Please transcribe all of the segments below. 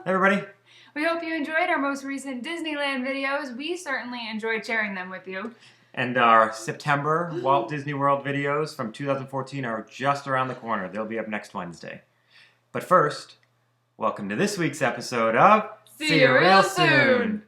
Hey everybody. We hope you enjoyed our most recent Disneyland videos. We certainly enjoyed sharing them with you. And our September Walt Disney World videos from 2014 are just around the corner. They'll be up next Wednesday. But first, welcome to this week's episode of See You Real Soon!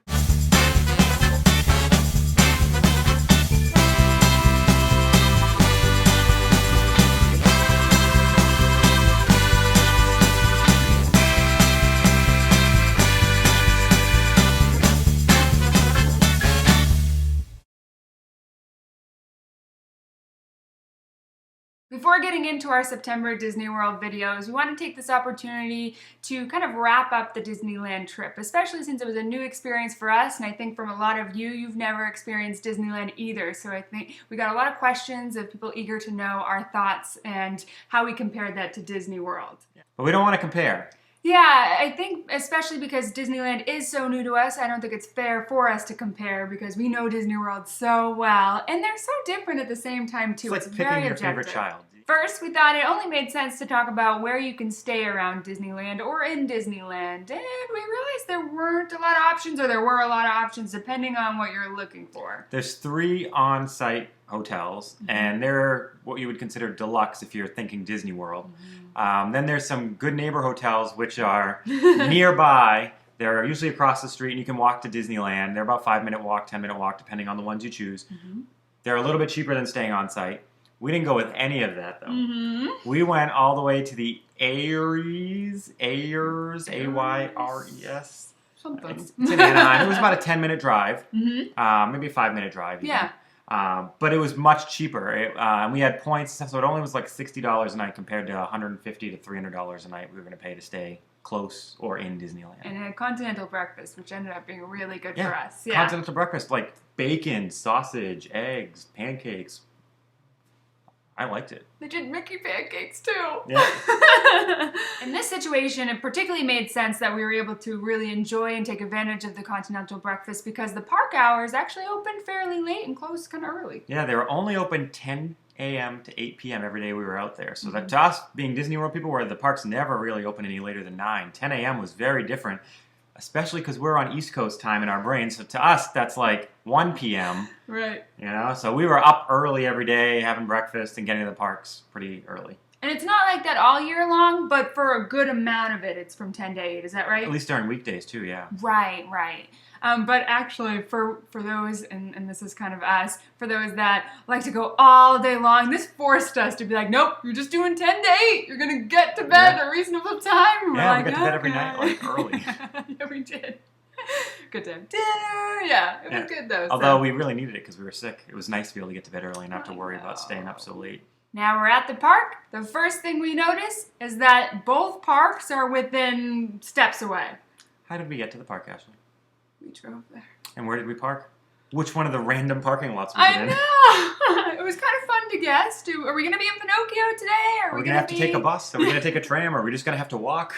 Before getting into our September Disney World videos, we want to take this opportunity to kind of wrap up the Disneyland trip, especially since it was a new experience for us, and I think from a lot of you've never experienced Disneyland either, so I think we got a lot of questions of people eager to know our thoughts and how we compared that to Disney World. But we don't want to compare. Yeah, I think especially because Disneyland is so new to us, I don't think it's fair for us to compare because we know Disney World so well, and they're so different at the same time too. It's like picking your favorite child. First, we thought it only made sense to talk about where you can stay around Disneyland or in Disneyland, and we realized there weren't a lot of options, or there were a lot of options depending on what you're looking for. There's 3 on-site hotels, and they're what you would consider deluxe if you're thinking Disney World. Then there's some good neighbor hotels which are nearby. They're usually across the street and you can walk to Disneyland. They're about 5-minute walk, 10-minute walk, depending on the ones you choose. They're a little bit cheaper than staying on site. We didn't go with any of that though. We went all the way to the Ayres, A-Y-R-E-S. Something. It's in Anaheim. It was about a 10-minute drive, maybe a 5-minute drive even. Yeah. But it was much cheaper. And we had points, so it only was like $60 a night compared to $150 to $300 a night we were going to pay to stay close or in Disneyland. And a continental breakfast, which ended up being really good for us. Yeah. Continental breakfast, like bacon, sausage, eggs, pancakes. I liked it. They did Mickey pancakes too. Yeah. In this situation, it particularly made sense that we were able to really enjoy and take advantage of the continental breakfast because the park hours actually opened fairly late and closed kind of early. Yeah, they were only open 10 a.m. to 8 p.m. every day we were out there. So that to us, being Disney World people, where the parks never really open any later than 9, 10 a.m. was very different, especially because we're on East Coast time in our brains. So to us, that's like 1 p.m. Right. You know, so we were up early every day having breakfast and getting to the parks pretty early. And it's not like that all year long, but for a good amount of it, it's from 10 to 8. Is that right? At least during weekdays too, yeah. Right. But actually, for those, and this is kind of us, for those that like to go all day long, this forced us to be like, nope, you're just doing 10 to 8. You're going to get to bed at a reasonable time. We got to bed every night, like early. Yeah, we did. Good to have dinner. Yeah, it was good though. Although we really needed it because we were sick. It was nice to be able to get to bed early and not to worry about staying up so late. Now we're at the park. The first thing we notice is that both parks are within steps away. How did we get to the park, Ashley? We drove there. And where did we park? Which one of the random parking lots we I in? know! It was kind of fun to guess. Are we going to be in Pinocchio today? Are we going to have to take a bus? Are we going to take a tram? Or are we just going to have to walk?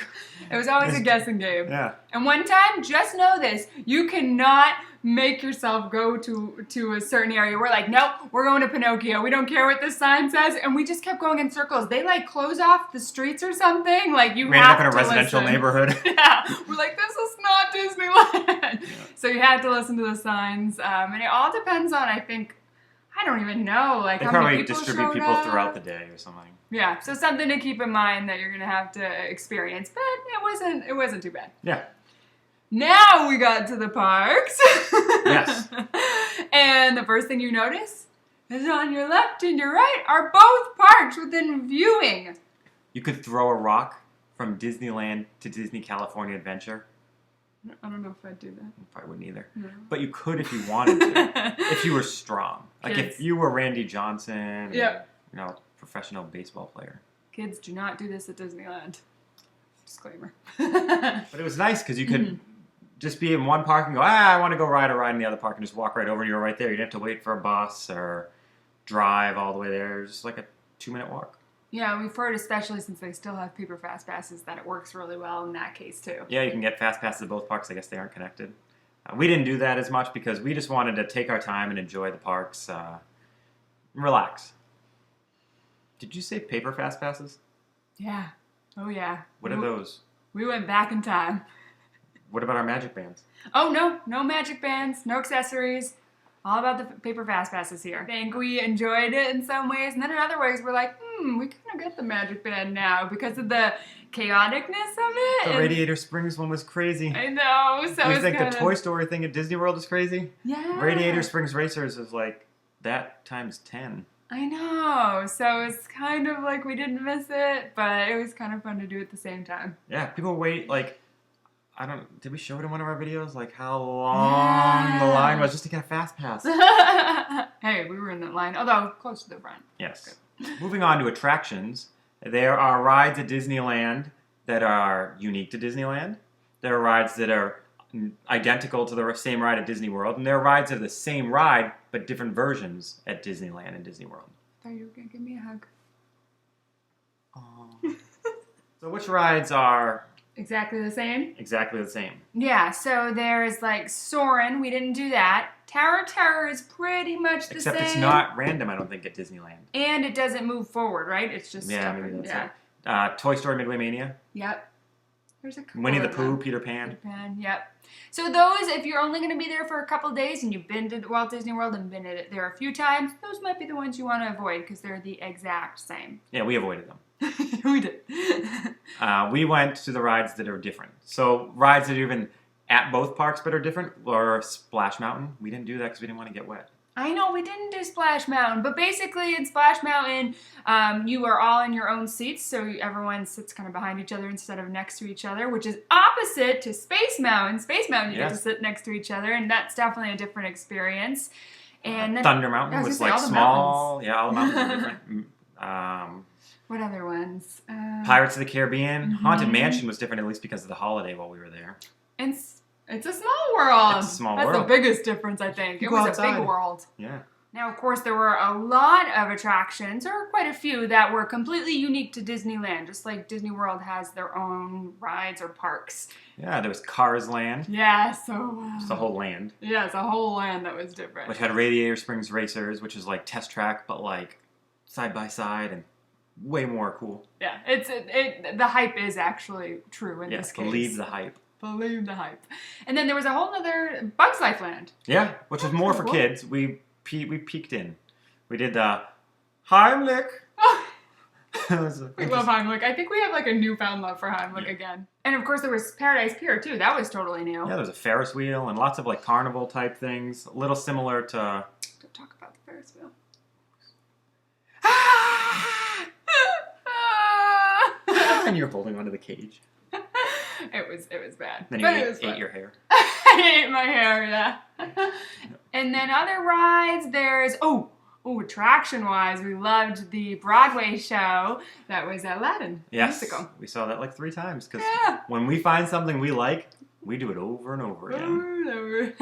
It was always a guessing game. Yeah. And one time, just know this, you cannot make yourself go to a certain area. We're like, nope, we're going to Pinocchio. We don't care what this sign says. And we just kept going in circles. They like close off the streets or something. Like you ran have up in a to residential listen. neighborhood. Yeah. We're like, this is not Disneyland. Yeah. So you have to listen to the signs. And it all depends on, I think, I don't even know, like they how probably many people distribute people throughout the day or something. Yeah, so something to keep in mind that you're going to have to experience. But it wasn't too bad. Yeah. Now we got to the parks. Yes. And the first thing you notice is on your left and your right are both parks within viewing. You could throw a rock from Disneyland to Disney California Adventure. I don't know if I'd do that. You probably wouldn't either. No. But you could if you wanted to. If you were strong. Like Kids. if you were Randy Johnson. Yep. Or, professional baseball player. Kids, do not do this at Disneyland. Disclaimer. But it was nice because you could just be in one park and go, I want to go ride a ride in the other park and just walk right over and you were right there. You didn't have to wait for a bus or drive all the way there. It was just like a 2-minute walk. Yeah, we've heard, especially since they still have paper fast passes, that it works really well in that case too. Yeah, you can get fast passes at both parks. I guess they aren't connected. We didn't do that as much because we just wanted to take our time and enjoy the parks, relax. Did you say paper fast passes? Yeah. Oh yeah. What are those? We went back in time. What about our magic bands? Oh, no magic bands, no accessories. All about the paper fast passes here. I think we enjoyed it in some ways, and then in other ways we're like, we kind of get the magic band now because of the chaoticness of it. The Radiator Springs one was crazy. I know. So you think the Toy Story thing at Disney World is crazy? Yeah. Radiator Springs Racers is like that times 10. I know. So it's kind of like we didn't miss it, but it was kind of fun to do at the same time. Yeah, people wait like, did we show it in one of our videos? Like how long the line was just to get a fast pass. Hey, we were in that line, although close to the front. Yes. Moving on to attractions. There are rides at Disneyland that are unique to Disneyland. There are rides that are identical to the same ride at Disney World. And there are rides that are the same ride, but different versions at Disneyland and Disney World. I thought you were going to give me a hug. Oh. So which rides are... Exactly the same? Exactly the same. Yeah, so there's like Soarin', we didn't do that. Tower of Terror is pretty much the same. Except it's not random, I don't think, at Disneyland. And it doesn't move forward, right? It's just... Yeah, maybe that's it. Toy Story Midway Mania. Yep. There's a couple Winnie the of Pooh, them. Peter Pan. Peter Pan, yep. So those, if you're only going to be there for a couple days and you've been to Walt Disney World and been there a few times, those might be the ones you want to avoid because they're the exact same. Yeah, we avoided them. We did. We went to the rides that are different. So rides that are even at both parks but are different, or Splash Mountain. We didn't do that because we didn't want to get wet. I know, we didn't do Splash Mountain, but basically in Splash Mountain, you are all in your own seats, so everyone sits kind of behind each other instead of next to each other, which is opposite to Space Mountain. Space Mountain, you get to sit next to each other, and that's definitely a different experience. And then, Thunder Mountain was like small. Mountains. Yeah, all the mountains are different. What other ones? Pirates of the Caribbean. Haunted Mansion was different, at least because of the holiday while we were there. And it's a small world. It's a small world. That's the biggest difference, I think. It was a big world. Yeah. Now, of course, there were a lot of attractions, or quite a few, that were completely unique to Disneyland, just like Disney World has their own rides or parks. Yeah, there was Cars Land. Yeah, so... It's a whole land. Yeah, it's a whole land that was different. Which had Radiator Springs Racers, which is like test track, but like side by side and way more cool. Yeah, the hype is actually true in this case. Believe the hype. Believe the hype. And then there was a whole other Bugs Life Land. Yeah, which was more for kids. We peeked in. We did the Heimlich. Oh. We love Heimlich. I think we have like a newfound love for Heimlich again. And of course there was Paradise Pier too. That was totally new. Yeah, there was a Ferris wheel and lots of like carnival type things. A little similar to... Don't talk about the Ferris wheel. And you're holding onto the cage. It was bad. Then you ate your hair. I ate my hair, yeah. And then other rides, there's... attraction-wise, we loved the Broadway show that was Aladdin musical. We saw that like 3 times because when we find something we like, we do it over and over again. Over and over.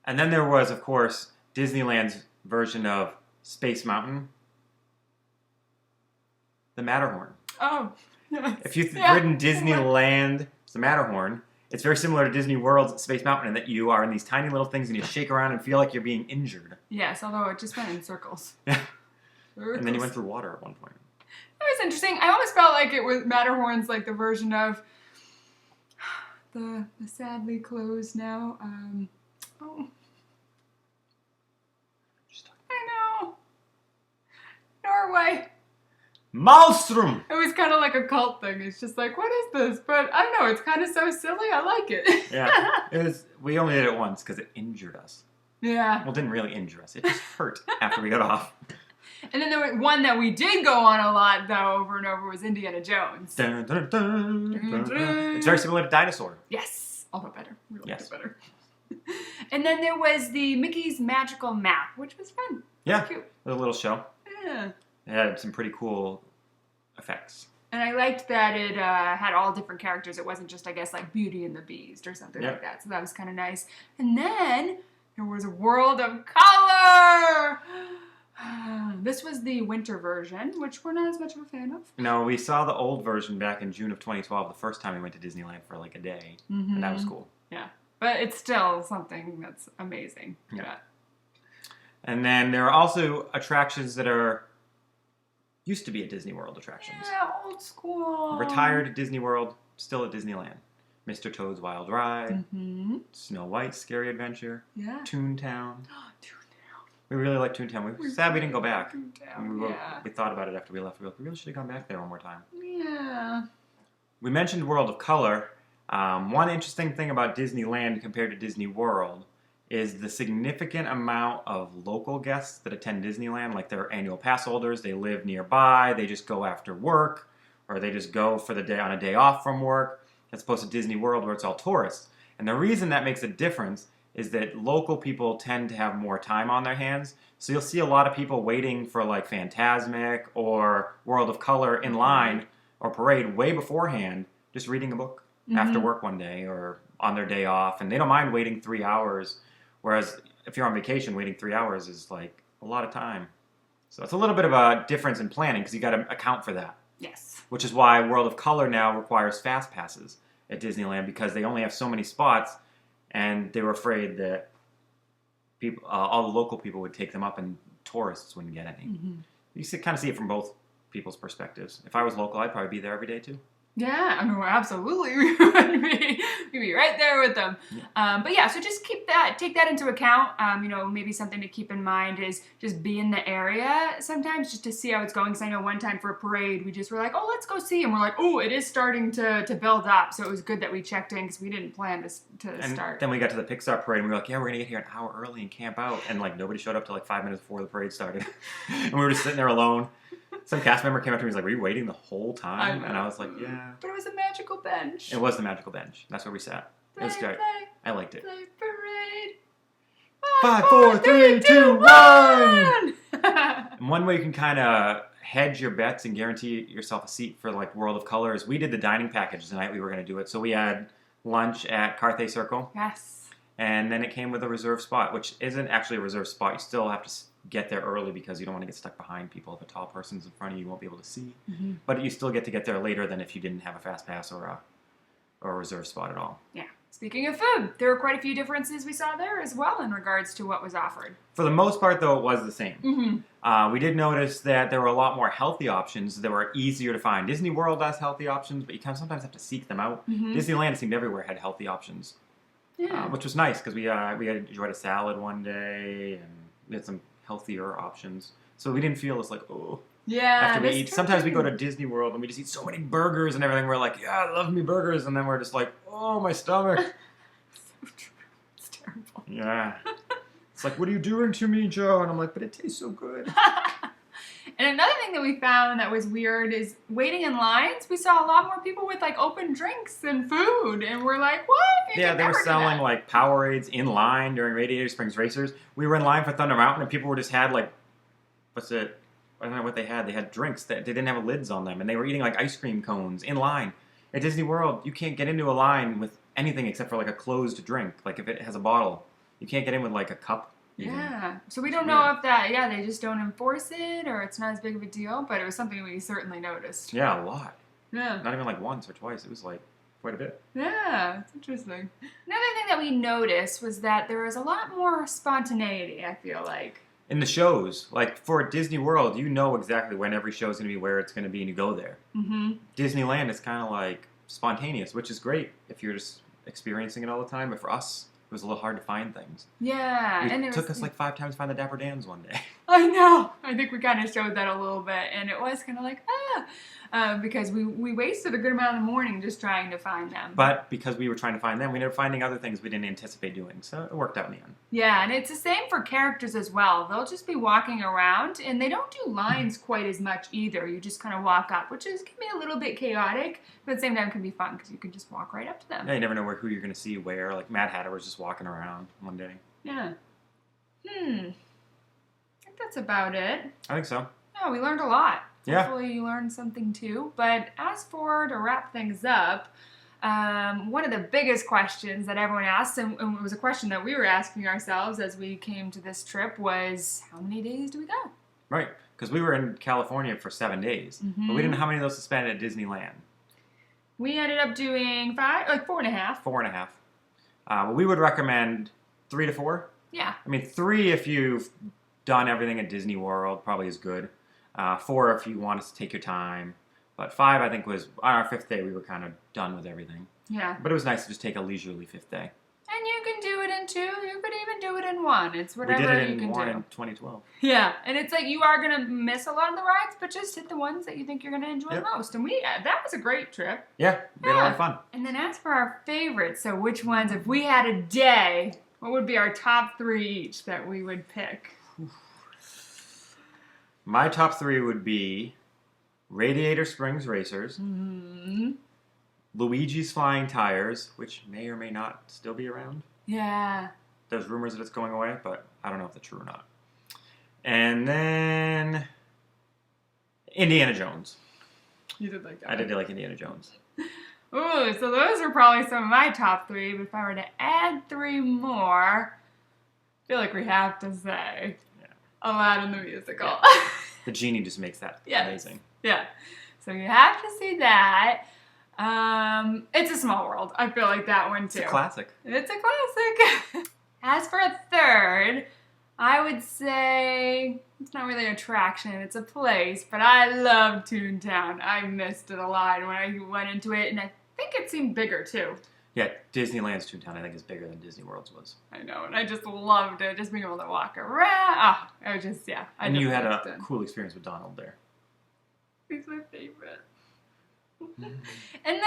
And then there was, of course, Disneyland's version of Space Mountain, the Matterhorn. Oh, yes. If you've ridden Disneyland, the Matterhorn, it's very similar to Disney World's Space Mountain in that you are in these tiny little things and you shake around and feel like you're being injured. Yes, although it just went in circles. Yeah. And then you went through water at one point. It was interesting. I almost felt like it was Matterhorn's like the version of the sadly closed now. I know. Norway. Maelstrom! It was kind of like a cult thing. It's just like, what is this? But I don't know. It's kind of so silly. I like it. Yeah. It was. We only did it once because it injured us. Yeah. Well, it didn't really injure us. It just hurt after we got off. And then there was one that we did go on a lot, though, over and over, was Indiana Jones. Dun, dun, dun, dun, dun. It's very similar to Dinosaur. Yes. Although better. We liked it better. And then there was the Mickey's Magical Map, which was fun. Yeah. It was cute. It was a little show. Yeah. It had some pretty cool effects. And I liked that it had all different characters. It wasn't just, I guess, like Beauty and the Beast or something like that. So that was kind of nice. And then there was a World of Color! This was the winter version, which we're not as much of a fan of. No, we saw the old version back in June of 2012, the first time we went to Disneyland for like a day. And that was cool. Yeah. But it's still something that's amazing. Yeah. And then there are also attractions that are used to be at Disney World attractions. Yeah, old school. Retired at Disney World, still at Disneyland. Mr. Toad's Wild Ride, Snow White's Scary Adventure, Yeah. Toontown. Toontown. We really like Toontown. We're sad we didn't go back. Toontown, We thought about it after we left. We were like, we really should have gone back there one more time. Yeah. We mentioned World of Color. One interesting thing about Disneyland compared to Disney World is the significant amount of local guests that attend Disneyland, like their annual pass holders. They live nearby. They just go after work, or they just go for the day on a day off from work, as opposed to Disney World where it's all tourists. And the reason that makes a difference is that local people tend to have more time on their hands. So you'll see a lot of people waiting for like Fantasmic or World of Color in line or parade way beforehand, just reading a book after work one day or on their day off. And they don't mind waiting 3 hours. Whereas if you're on vacation, waiting 3 hours is like a lot of time. So it's a little bit of a difference in planning because you got to account for that. Yes. Which is why World of Color now requires fast passes at Disneyland because they only have so many spots, and they were afraid that people, all the local people would take them up, and tourists wouldn't get any. You kind of see it from both people's perspectives. If I was local, I'd probably be there every day too. Yeah, I mean, absolutely, we would be. We'd be right there with them. But yeah, so just take that into account. Maybe something to keep in mind is just be in the area sometimes just to see how it's going. Because I know one time for a parade, we just were like, oh, let's go see. And we're like, oh, it is starting to build up. So it was good that we checked in because we didn't plan to start. Then we got to the Pixar parade and we were like, yeah, we're going to get here an hour early and camp out. And like nobody showed up till like 5 minutes before the parade started. And we were just sitting there alone. Some cast member came up to me and was like, were you waiting the whole time? And I was like, yeah. But it was a magical bench. It was the magical bench. That's where we sat. It was great. I liked it. Play parade. 5, 4, 3, 2, 1! And one way you can kind of hedge your bets and guarantee yourself a seat for like World of Color is we did the dining package the night we were going to do it. So we had lunch at Carthay Circle. Yes. And then it came with a reserved spot, which isn't actually a reserved spot. You still have to get there early because you don't want to get stuck behind people. If a tall person's in front of you, you won't be able to see. But you still get to get there later than if you didn't have a fast pass or a reserved spot at all. Yeah. Speaking of food, there were quite a few differences we saw there as well in regards to what was offered. For the most part, though, it was the same. We did notice that there were a lot more healthy options that were easier to find. Disney World has healthy options, but you kind of sometimes have to seek them out. Disneyland, it seemed everywhere had healthy options, which was nice because we enjoyed a salad one day and we had some healthier options. So we didn't feel it's like, oh. Yeah. After we eat, sometimes we go to Disney World and we just eat so many burgers and everything. We're like, yeah, I love me burgers. And then we're just like, oh, my stomach. So true. It's terrible. Yeah. It's like, what are you doing to me, Joe? And I'm like, but it tastes so good. And another thing that we found that was weird is waiting in lines. We saw a lot more people with like open drinks and food. And we're like, what? Yeah, they were selling like Powerades in line during Radiator Springs Racers. We were in line for Thunder Mountain and people were just had like, I don't know what they had. They had drinks that they didn't have lids on them, and they were eating like ice cream cones in line. At Disney World, you can't get into a line with anything except for like a closed drink. Like if it has a bottle, you can't get in with like a cup. Even. Yeah. So we don't know if they just don't enforce it or it's not as big of a deal, but it was something we certainly noticed. Yeah, a lot. Yeah. Not even like once or twice. It was like quite a bit. Yeah, it's interesting. Another thing that we noticed was that there was a lot more spontaneity, I feel like. In the shows, like for Disney World, you know exactly when every show is going to be, where it's going to be, and you go there. Disneyland is kind of like spontaneous, which is great if you're just experiencing it all the time. But for us, it was a little hard to find things. Yeah. It took us like 5 times to find the Dapper Dans one day. I know. I think we kind of showed that a little bit, and it was kind of like, because we wasted a good amount of the morning just trying to find them. But because we were trying to find them, we ended up finding other things we didn't anticipate doing. So it worked out in the end. Yeah, and it's the same for characters as well. They'll just be walking around, and they don't do lines quite as much either. You just kind of walk up, which can be a little bit chaotic, but at the same time can be fun because you can just walk right up to them. Yeah, you never know who you're going to see where. Like Mad Hatter was just walking around one day. Yeah. I think that's about it. I think so. Yeah, we learned a lot. Yeah. Hopefully you learned something too. But as for to wrap things up, one of the biggest questions that everyone asks, and it was a question that we were asking ourselves as we came to this trip, was how many days do we go? Right, because we were in California for 7 days, but we didn't know how many of those to spend at Disneyland. We ended up doing 4.5. 4.5. But we would recommend 3 to 4. Yeah. I mean, 3 if you've done everything at Disney World probably is good. 4 if you want to take your time. But 5, I think, was on our 5th day we were kind of done with everything. Yeah. But it was nice to just take a leisurely 5th day. And you can do it in 2. You could even do it in 1. It's whatever you can do. We did it in 1 in 2012. Yeah, and it's like you are going to miss a lot of the rides, but just hit the ones that you think you're going to enjoy most. And that was a great trip. Yeah, we had a lot of fun. And then as for our favorites, so which ones, if we had a day, what would be our top 3 each that we would pick? My top 3 would be Radiator Springs Racers, Luigi's Flying Tires, which may or may not still be around. Yeah. There's rumors that it's going away, but I don't know if that's true or not. And then Indiana Jones. You did like that. I did like Indiana Jones. Ooh, so those are probably some of my top 3, but if I were to add 3 more, I feel like we have to say Aladdin the Musical. The genie just makes that amazing. Yeah. So you have to see that. It's a Small World. I feel like that one too. It's a classic. It's a classic. As for a third, I would say it's not really an attraction, it's a place, but I love Toontown. I missed it a lot when I went into it, and I think it seemed bigger too. Yeah, Disneyland's Toontown I think is bigger than Disney World's was. I know, and I just loved it. Just being able to walk around. Oh, it was just, And you had a cool experience with Donald there. He's my favorite. And then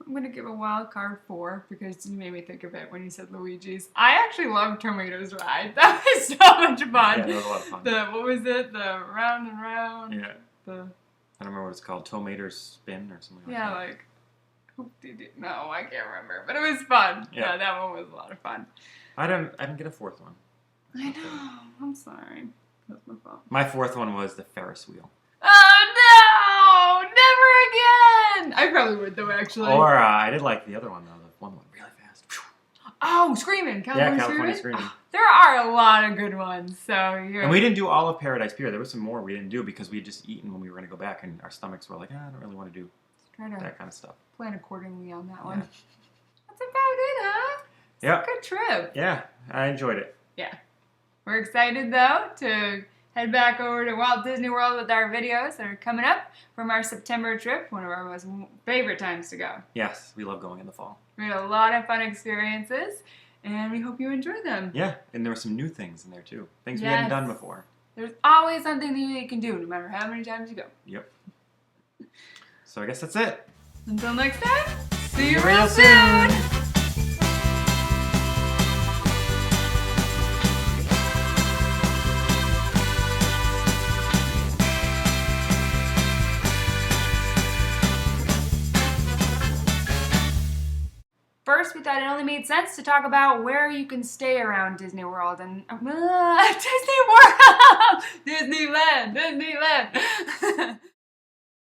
I'm going to give a wild card 4 because you made me think of it when you said Luigi's. I actually loved Tomato's ride. That was so much fun. Yeah, it was a lot of fun. What was it? The round and round? Yeah. I don't remember what it's called. Tomato's Spin or something like that. Yeah, like, no, I can't remember. But it was fun. Yeah, that one was a lot of fun. I didn't get a 4th one. I know. I'm sorry. That's my fault. My 4th one was the Ferris wheel. Oh, no! Never again! I probably would, though, actually. Or I did like the other one, though. The one that went really fast. Oh, Screamin'! California Screamin'. Oh, there are a lot of good ones. And we didn't do all of Paradise Pier. There was some more we didn't do because we had just eaten when we were going to go back, and our stomachs were like, I don't really want to do that kind of stuff. Plan accordingly on that one. That's about it, huh? Yeah. Good trip. Yeah, I enjoyed it. Yeah. We're excited, though, to head back over to Walt Disney World with our videos that are coming up from our September trip, one of our most favorite times to go. Yes, we love going in the fall. We had a lot of fun experiences, and we hope you enjoy them. Yeah, and there were some new things in there, too. Things we hadn't done before. There's always something that you can do, no matter how many times you go. Yep. So I guess that's it. Until next time, see you real soon! First, we thought it only made sense to talk about where you can stay around Disney World and Disney World, Disneyland.